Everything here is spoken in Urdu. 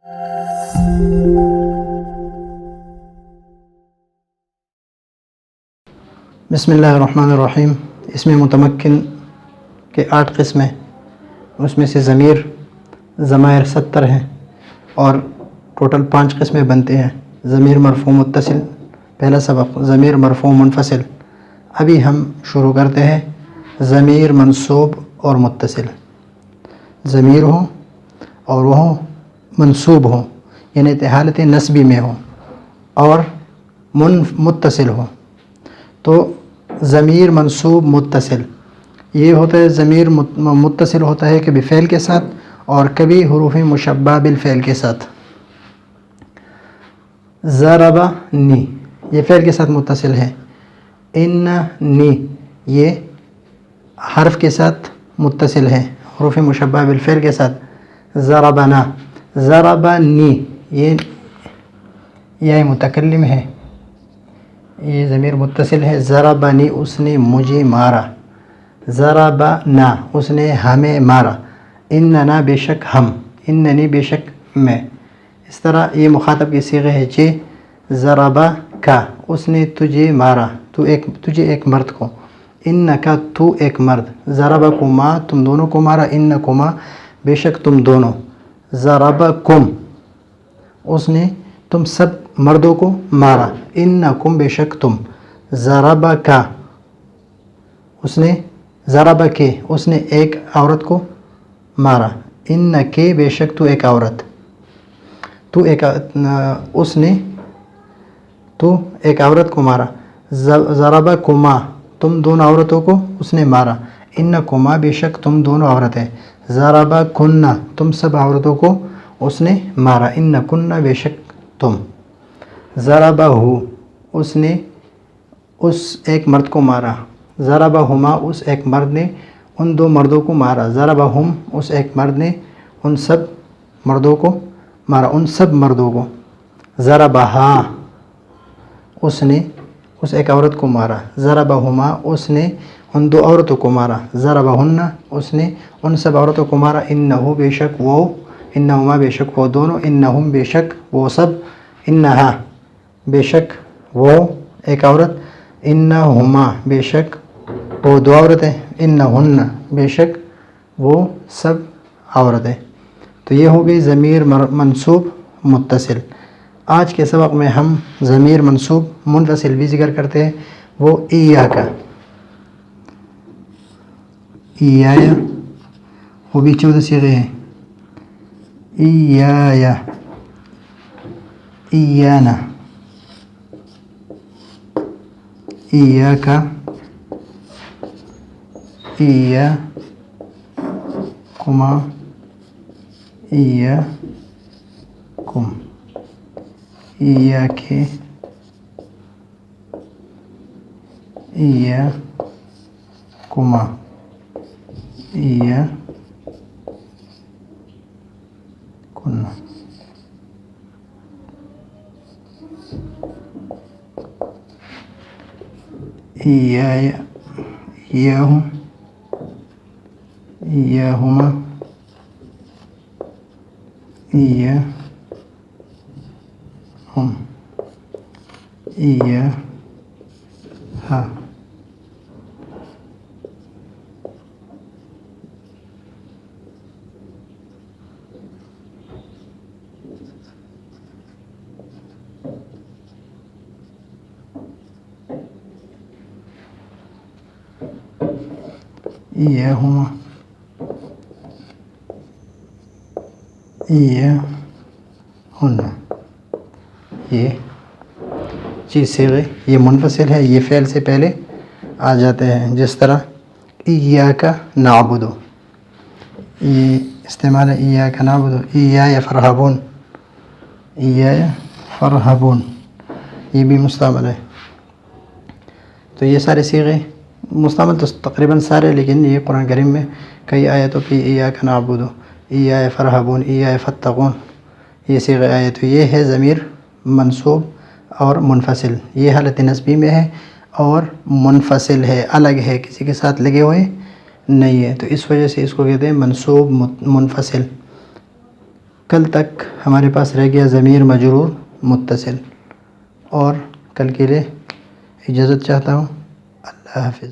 بسم اللہ الرحمن الرحیم۔ اس میں متمکن کے 8 قسمیں، اس میں سے ضمائر 70 ہیں اور ٹوٹل 5 قسمیں بنتے ہیں۔ ضمیر مرفوع متصل، پہلا سبق ضمیر مرفوع منفصل۔ ابھی ہم شروع کرتے ہیں ضمیر منصوب اور متصل۔ ضمیر ہوں اور وہ منصوب ہوں، یعنی حالت نسبی میں ہوں، اور متصل ہوں۔ تو ضمیر منصوب متصل یہ ہوتا ہے، ضمیر متصل ہوتا ہے کبھی فعل کے ساتھ اور کبھی حروف مشبہ بالفعل کے ساتھ۔ ضربنی یہ فعل کے ساتھ متصل ہے، اننی یہ حرف کے ساتھ متصل ہے، حروف مشبہ بالفعل کے ساتھ۔ ضربنا ضربنی یہ متکلم ہے، یہ ضمیر متصل ہے۔ ضربنی اس نے مجھے مارا، ضربنا اس نے ہمیں مارا، اننا بے شک ہم، اننی بے شک میں۔ اس طرح یہ مخاطب کی صیغہ ہے جے۔ ضربکا اس نے تجھے مارا، تجھے ایک مرد کو، انکا تو ایک مرد، ضربکما تم دونوں کو مارا، انکما بے شک تم دونوں، ضربکم اس نے تم سب مردوں کو مارا، انکم بے شک تم، ضربکا اس نے، ضربکے اس نے ایک عورت کو مارا، انکے بے شک تو ایک عورت، تو ایک عورت کو مارا۔ ضربکما تم دونوں عورتوں کو اس نے مارا، انکما بے شک تم دونوں عورتیں، ضربکن تم سب عورتوں کو اس نے مارا، انکن بے شک تم۔ ضربہو اس نے اس ایک مرد کو مارا، ضربہما اس ایک مرد نے ان 2 مردوں کو مارا، ضربہم اس ایک مرد نے ان سب مردوں کو مارا، ان سب مردوں کو۔ ضربہا اس نے اس ایک عورت کو مارا، ضربہما اس نے ان 2 عورتوں کو مارا، ضربہن اس نے ان سب عورتوں کو مارا، انہو بے شک وہ، انہما بے شک وہ دونوں، انہم بے شک وہ سب، انہا بے شک وہ ایک عورت، انہما بے شک وہ 2 عورتیں، انہن بے شک وہ سب عورتیں۔ تو یہ ہو گئی ضمیر منصوب متصل۔ آج کے سبق میں ہم ضمیر منصوب منفصل بھی ذکر کرتے ہیں، وہ ایاکا، ایایا وہ بھی 14 صیغے ہیں، ایایا، ایانا، ایاکا، ایاکما، ایاکم، ایاکے، ایاکما، ایاکن۔ ایایا، ایاہم، ایاہما، ایاہم، ایاہا۔ ایاہما، ایاہن۔ یہ چیز صیغے یہ منفصل ہے، یہ فعل سے پہلے آ جاتے ہیں، جس طرح ایاکا نعبدو، یہ استعمال ہے ایاکا نعبدو، ایایا فرحبون، ایایا فرحبون یہ بھی مستعمل ہے۔ تو یہ سارے صیغے مستعمل تو تقریباً سارے، لیکن یہ قرآن کریم میں کئی آیتوں پہ ایاکا نعبدو، ایایا فرحبون، ایایا فتقون یہ صیغے آئے۔ تو یہ ہے ضمیر منصوب اور منفصل، یہ حالت نسبی میں ہے اور منفصل ہے، الگ ہے، کسی کے ساتھ لگے ہوئے نہیں ہے، تو اس وجہ سے اس کو کہتے ہیں منصوب منفصل۔ کل تک ہمارے پاس رہ گیا ضمیر مجرور متصل، اور کل کے لیے اجازت چاہتا ہوں۔ اللہ حافظ۔